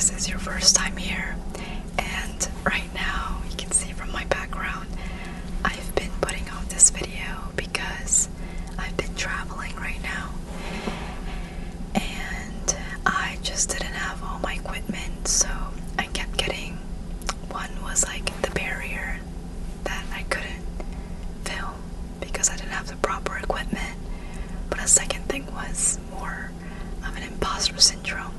this is your first time here, and right now you can see from my background I've been putting out this video because I've been traveling right now and I just didn't have all my equipment, so I kept getting, one was like the barrier that I couldn't film because I didn't have the proper equipment, but a second thing was more of an imposter syndrome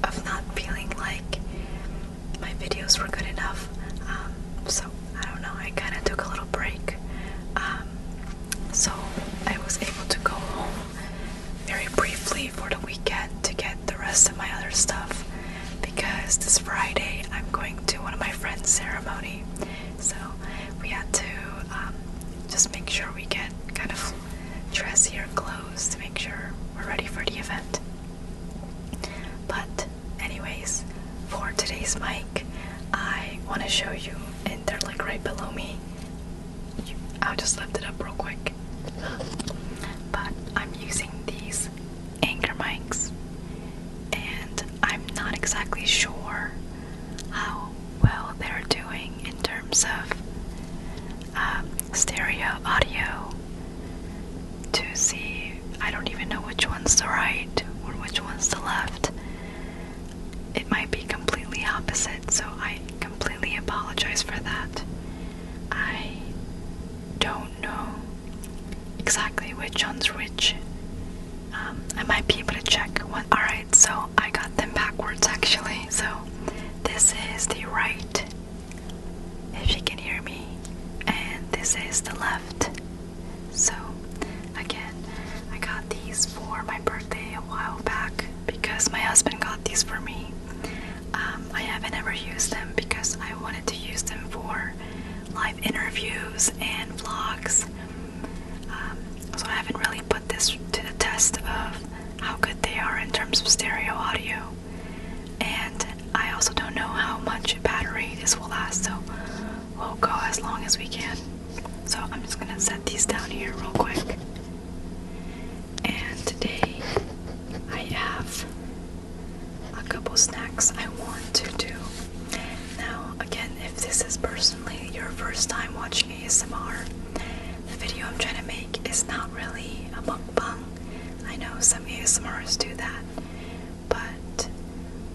of not feeling like my videos were good enough. So I don't know, I kind of took a little break. So I was able to go home very briefly for the weekend to get the rest of my other stuff, because this Friday I'm going to one of my friend's ceremony, so we had to just make sure we get kind of dressier clothes to make sure we're ready for the event. But anyways, for today's mic, I want to show you, and they're like right below me. I'll just lift it up real quick. But I'm using these Anchor mics, and I'm not exactly sure how well they're doing in terms of stereo audio. To see, I don't even know which one's the right or which one's the left. It might be completely opposite, so I completely apologize for that. I don't know exactly which one's which. I might be able to check one. Alright, so I got them backwards actually. So this is the right, if you can hear me, and this is the left. So again, I got these for my birthday a while back because my husband got these for me. I haven't ever used them because I wanted to use them for live interviews and vlogs. So I haven't really put this to the test of how good they are in terms of stereo audio. And I also don't know how much battery this will last, so we'll go as long as we can. So I'm just gonna set these down here real quick. And today I have a couple snacks I want to do. Now, again, if this is personally your first time watching ASMR, the video I'm trying to make is not really a mukbang. I know some ASMRs do that, but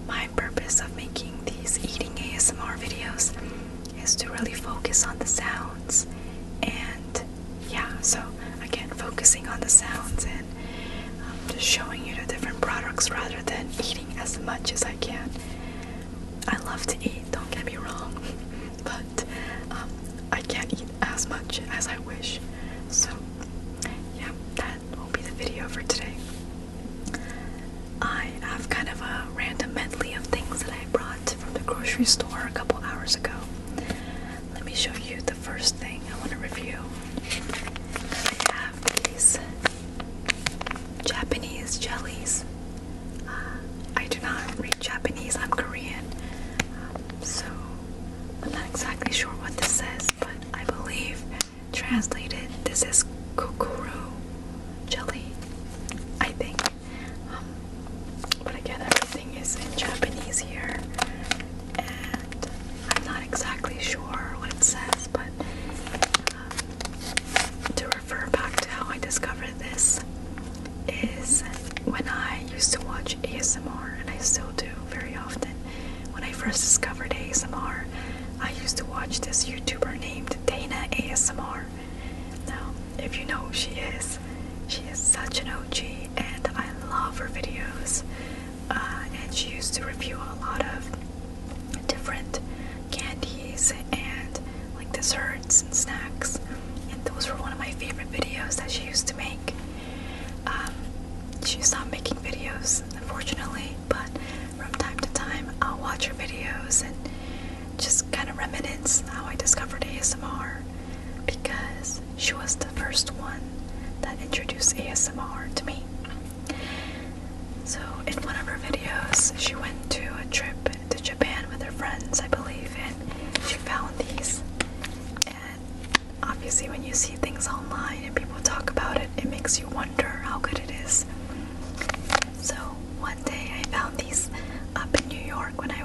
my purpose of making these eating ASMR videos is to really focus on the sounds. And yeah, so again, focusing on the sounds and just showing you the different products rather than eating as much as I can. I love to eat, don't get me wrong, but I can't eat as much as I wish. So yeah, that will be the video for today. I have kind of a random medley of things that I brought from the grocery store a couple hours ago. Let me show you the first thing I want to review. I have these Japanese jellies. I do not read Japanese, I'm Korean, so I'm not exactly sure what this says, but I believe translated this is Kororo jelly, I think. But again, everything is in Japanese here, and I'm not exactly sure what it says, but to refer back to how I discovered this is when I used to watch ASMR, and I still do very often. When I first discovered ASMR, I used to watch this YouTuber named Dana ASMR. Now, if you know who she is such an OG, and I love her videos. And she used to review a lot of different candies and like desserts and snacks, and those were one of my favorite videos that she used to make. She stopped making videos, unfortunately, but from time to time I'll watch her videos and just kind of reminisce how I discovered ASMR, because she was the first one that introduced ASMR to me. So in one of her videos, she went to a trip to Japan with her friends, I believe, and she found these. And obviously when you see things online and people talk about it, it makes you wonder how good it is. So one day I found these up in New York when I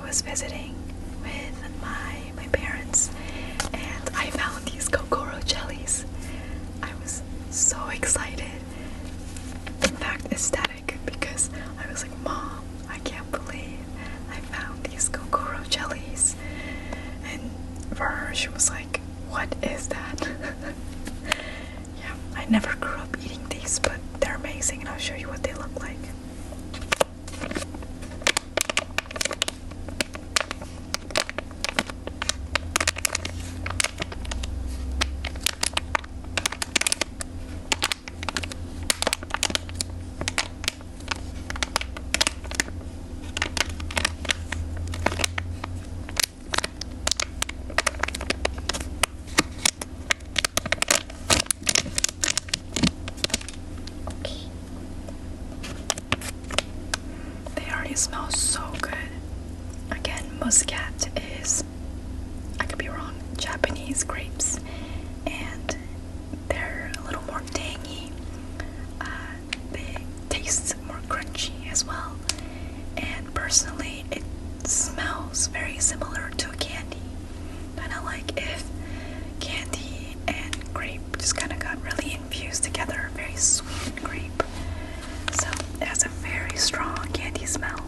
never grew up eating these, but they're amazing, and I'll show you what they look like. They already smell so good. Again, muscat is, I could be wrong, Japanese grapes, and they're a little more tangy. They taste more crunchy as well, and personally it smells very similar to a candy. Kind of like if candy and grape just kind of got really infused together, very sweet grape. So it has a very strong candy smell.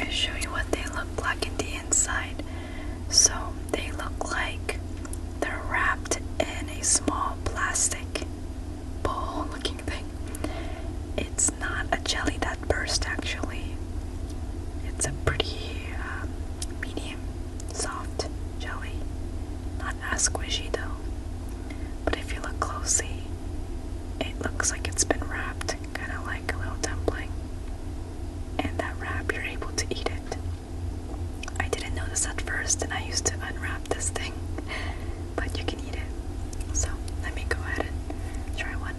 I'll show you what they look like in the inside. So they look like they're wrapped in a small plastic ball looking thing. It's not a jelly that burst actually. It's a pretty medium soft jelly. Not as squishy though. But if you look closely, it looks like it's been wrapped, kind of like a little dumpling. And that wrap, you're able to eat it. I didn't know this at first, and I used to unwrap this thing, but you can eat it. So let me go ahead and try one.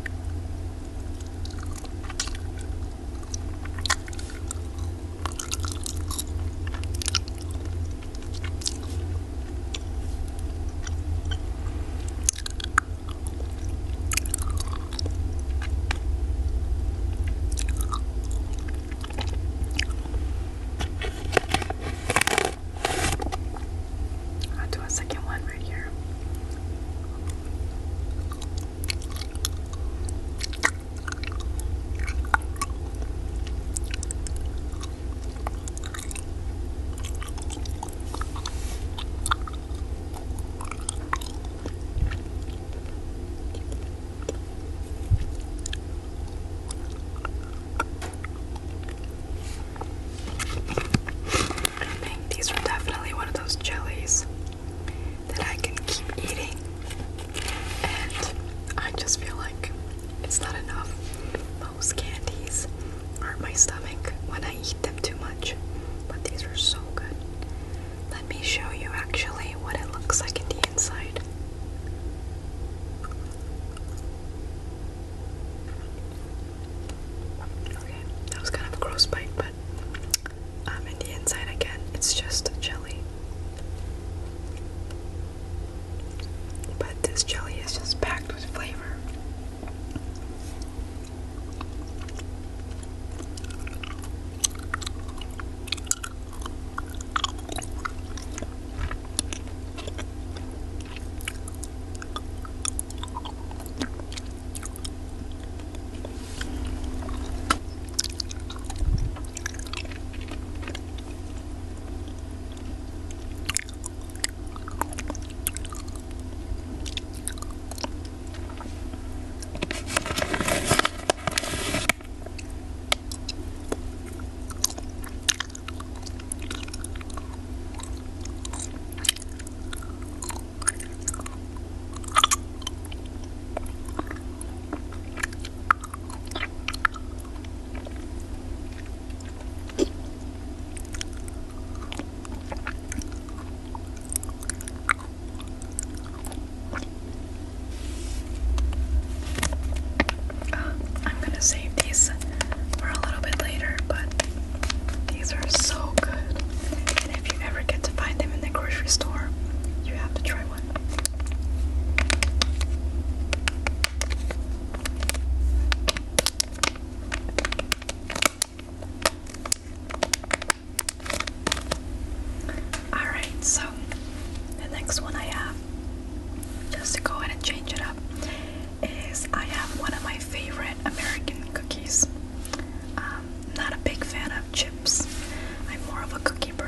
I'll do a second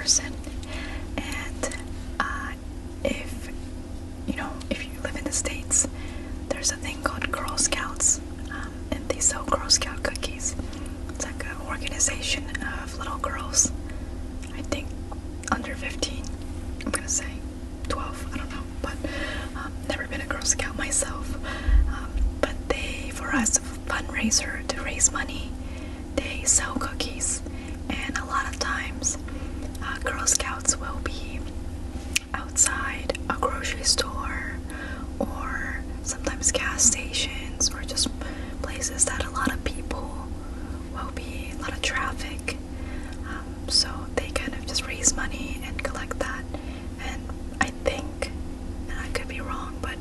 person. And if you live in the States, there's a thing called Girl Scouts, and they sell Girl Scout cookies. It's like an organization of little girls, I think under 15, I'm gonna say 12, I don't know, but never been a Girl Scout myself. But they, for us, a fundraiser to raise money, they sell cookies, and a lot of times Girl Scouts will be outside a grocery store or sometimes gas stations or just places that a lot of people will be, a lot of traffic. So they kind of just raise money and collect that. And I think, and I could be wrong, but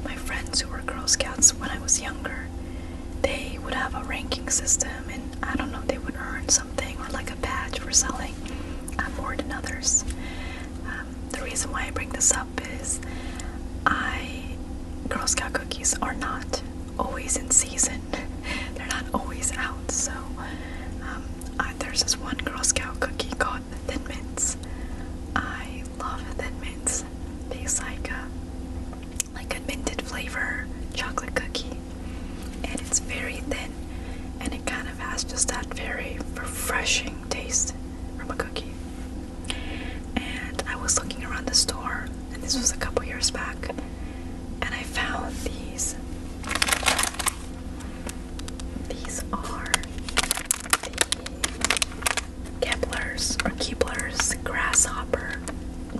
my friends who were Girl Scouts when I was younger, they would have a ranking system, and I don't know, they would earn something or like a badge for selling more than others. The reason why I bring this up is Girl Scout cookies are not always in season. They're not always out. So there's this one Girl Scout cookie called Thin Mints. I love Thin Mints. Tastes like a minted flavor chocolate cookie, and it's very thin, and it kind of has just that very refreshing taste from a cookie. And I was looking around the store, and this was a couple years back, and I found these. These are the Keeblers Grasshopper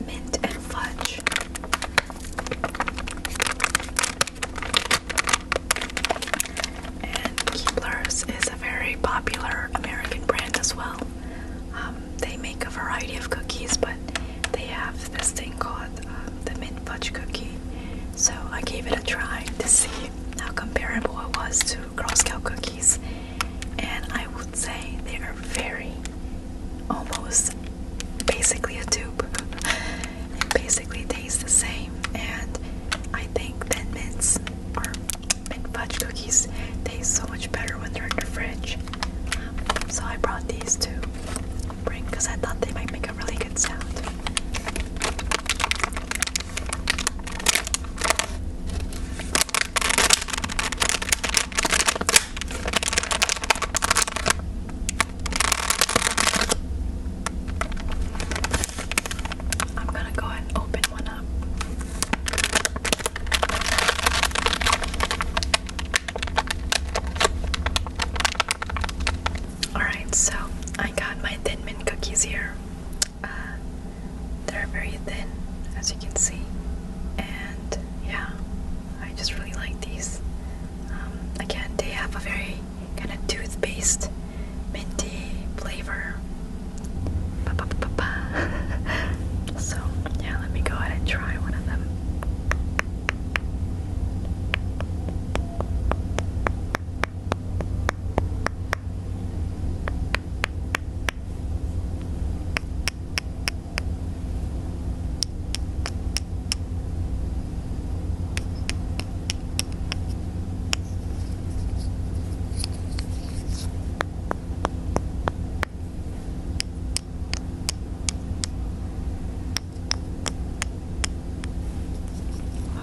Mint and Fudge. And Keebler's is a very popular American brand as well. They make a variety of cookies, but they have this thing called the Mint Fudge cookie. So I gave it a try to see how comparable it was to Girl Scout cookies. And I would say they are very, almost basically a dupe. It basically tastes the same. And I think Thin Mints or Mint Fudge cookies taste so much better when they're in the fridge. So I brought these to bring because I thought they might make a really good sound. I'm gonna go ahead and open one up. Alright, so I got my Thin Mint cookies here. They're very thin, as you can see, and yeah, I just really like these. Again, they have a very kind of toothpaste, minty flavor. So yeah, let me go ahead and try one of them.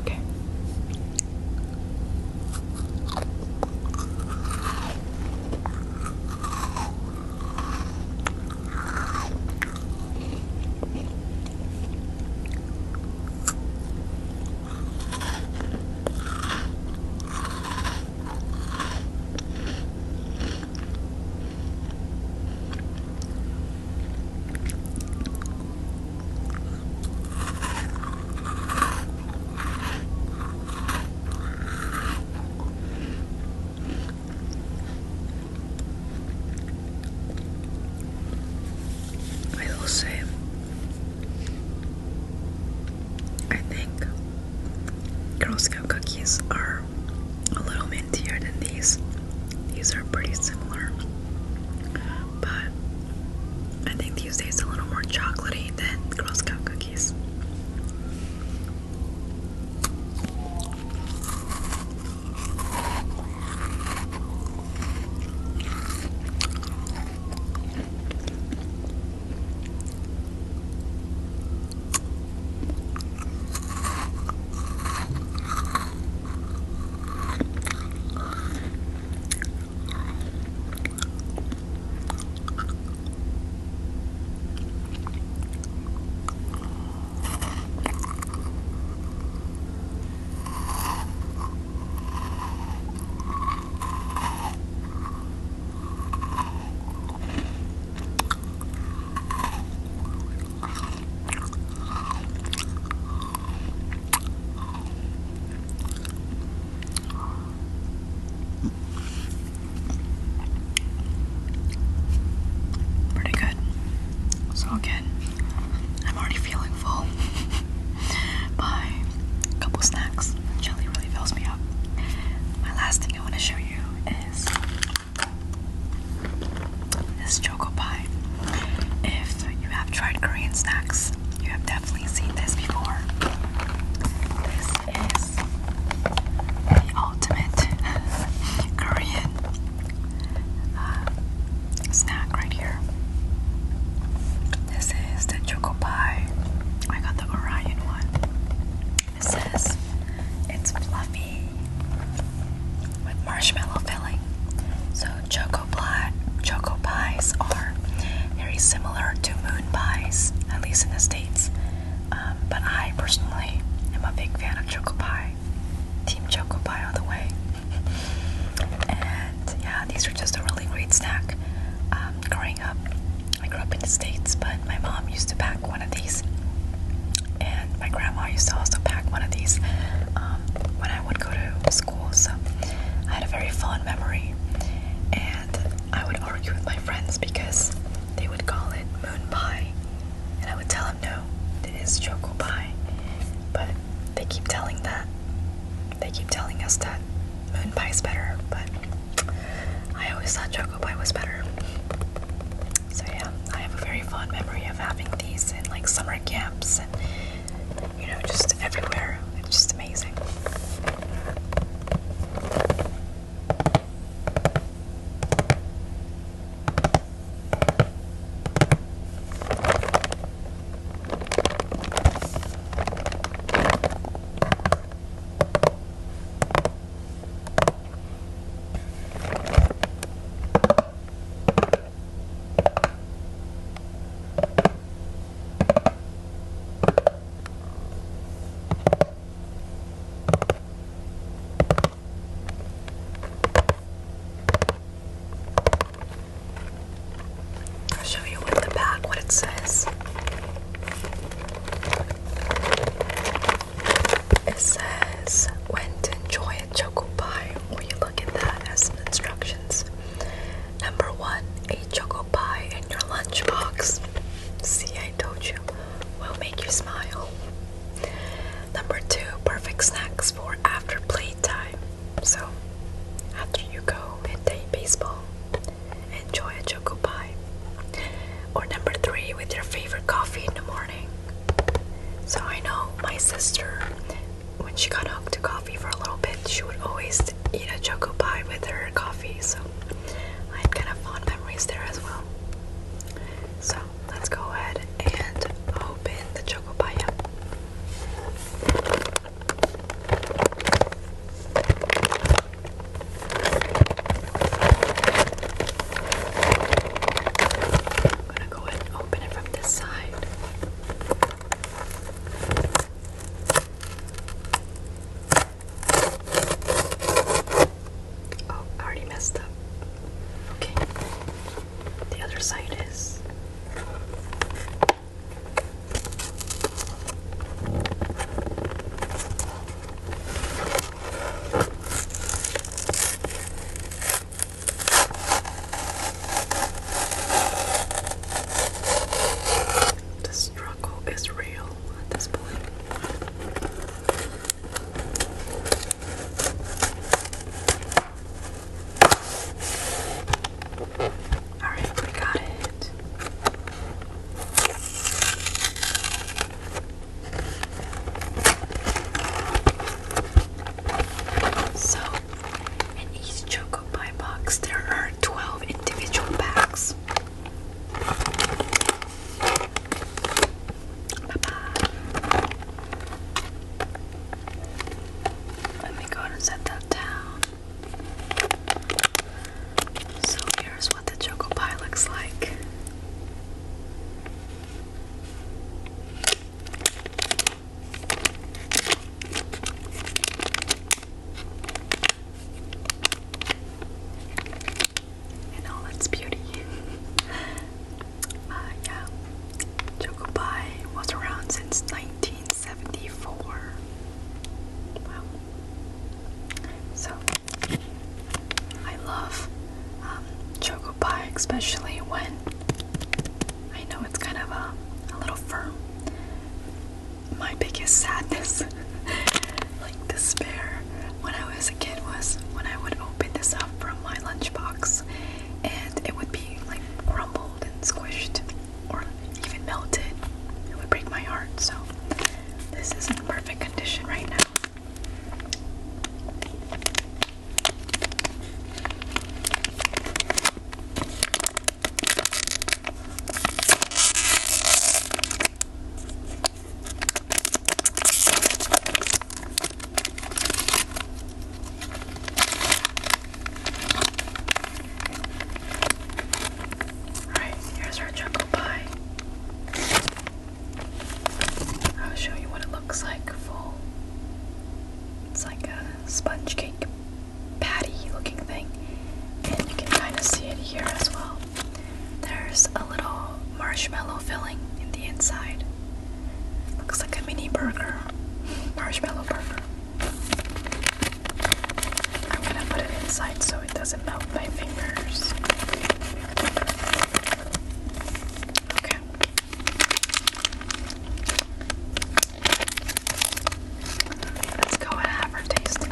Okay. I will say, I think Girl Scout cookies are a little mintier than these. These are pretty similar, but I think these taste a little more chocolatey than Girl Scout cookies. I'm already feeling full. By a couple snacks. Jelly really fills me up. My last thing I want to show you is this Choco Pie. If you have tried Korean snacks, you have definitely seen this before. This is the ultimate Korean snack right here. This is the Choco Pie. I got the Orion one. It says it's fluffy with marshmallow filling. So choco pies are very similar to moon pies, at least in the States. But I personally am a big fan of choco pie. Team Choco Pie all the way. And yeah, these are just a really great snack. Growing up, I grew up in the States, but my mom used to pack one of these, and my grandma used to also pack one of these when I would go to school. So I had a very fond memory, and I would argue with my friends because they would call it moon pie, and I would tell them no, it is choco pie. But they keep telling us that moon pie is better, but I always thought choco pie was better. So yeah, I have a very fond memory of having these in like summer camps and just everywhere. It's just amazing. I'll show you what the back, what it says. It says when to enjoy a choco pie, or you look at that as some instructions. Number 1, a choco pie in your lunchbox. See, I told you, will make you smile. Number 2, perfect snacks for after playtime. So, after you go and play baseball, enjoy a choco pie. Or number 3, with your favorite coffee in the morning. So I know my sister, when she got hooked to coffee for a little bit, she would always eat a choco pie with her coffee. So I had kind of fond memories there as well. So let's go ahead and open the choco pie up. I'm gonna go ahead and open it from this side. Oh, I already messed up. Okay. The other side is. The struggle is real at this point. Alright, we got it. So, in each choco pie box, there are 12 individual packs. Bye-bye. Let me go ahead and set that down. So here's what the choco pie looks like. In all its beauty. Yeah. Choco pie was around since 1974. Wow. So, I love choco pie, especially when I know it's kind of a little firm. sadness, like despair, when I was a kid was when I would open this up from my lunchbox and it would be like crumbled and squished or even melted. It would break my heart. So this is in perfect condition right now. Alright, here's our choco pie. I'll show you what it looks like full. It's like a sponge cake patty looking thing, and you can kind of see it here as well. There's a little marshmallow filling in the inside. Looks like a mini burger, marshmallow burger. I'm gonna put it inside so it doesn't melt my fingers. Okay. Let's go and have her taste.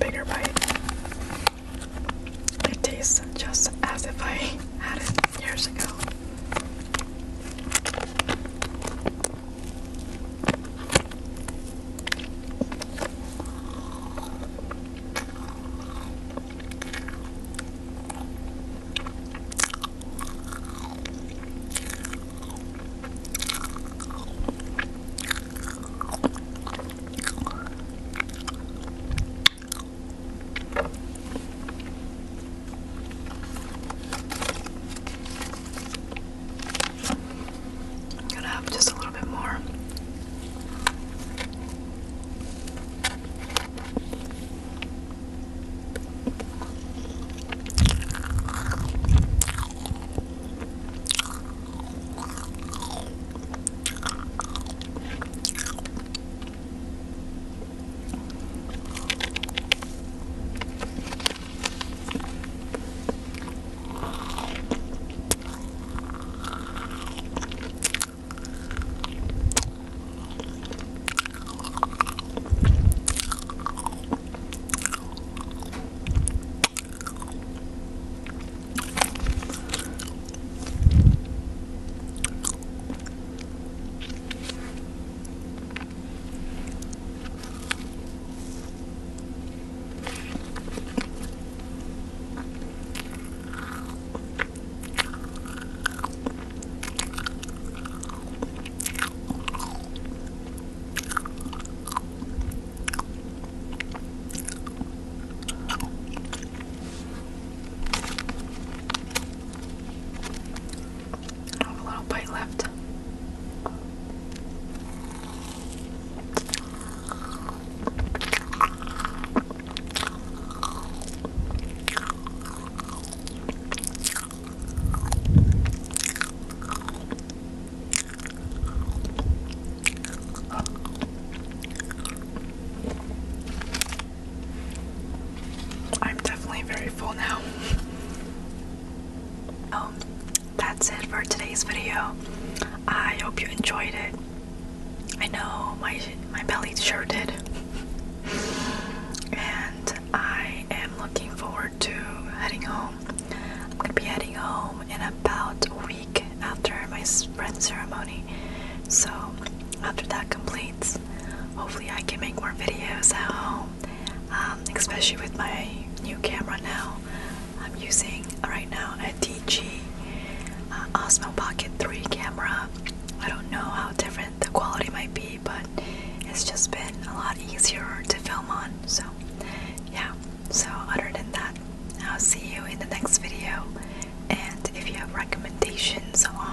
Bigger bite. It tastes just as if I had it years ago. Just a little bit more. That's it for today's video. I hope you enjoyed it. I know my belly sure did. And I am looking forward to heading home. I'm gonna be heading home in about a week after my friend's ceremony. So after that completes, hopefully I can make more videos at home, especially with my new camera now. I'm using right now a DG Osmo Pocket 3 camera. I don't know how different the quality might be, but it's just been a lot easier to film on. So yeah, so other than that, I'll see you in the next video. And if you have recommendations on